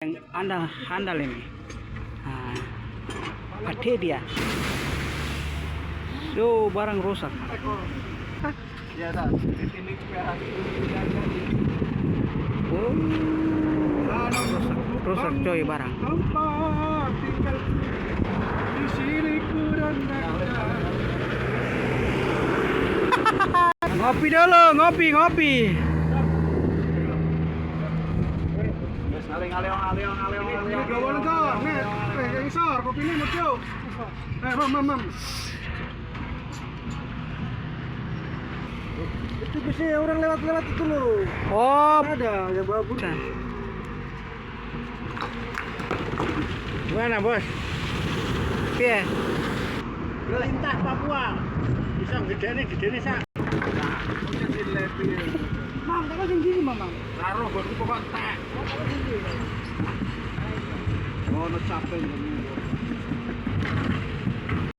yang handal ini. Nah, pakai dia. Yo, barang rusak. Ya, dah. Ini Oh, rusak coy barang. tinggal di sini kurang. Ngopi dulu, ngopi. Ini gawan kau, nih, yang besar, kopi ini mau jauh. Mam. Itu biasanya orang lewat itu loh. Oh, Ada yang babur. gimana bos? Iya. Perintah Papua. Bisa gede sak. Mam, kalau tinggi mamam. Taruh baru pokok tak. Oh, capek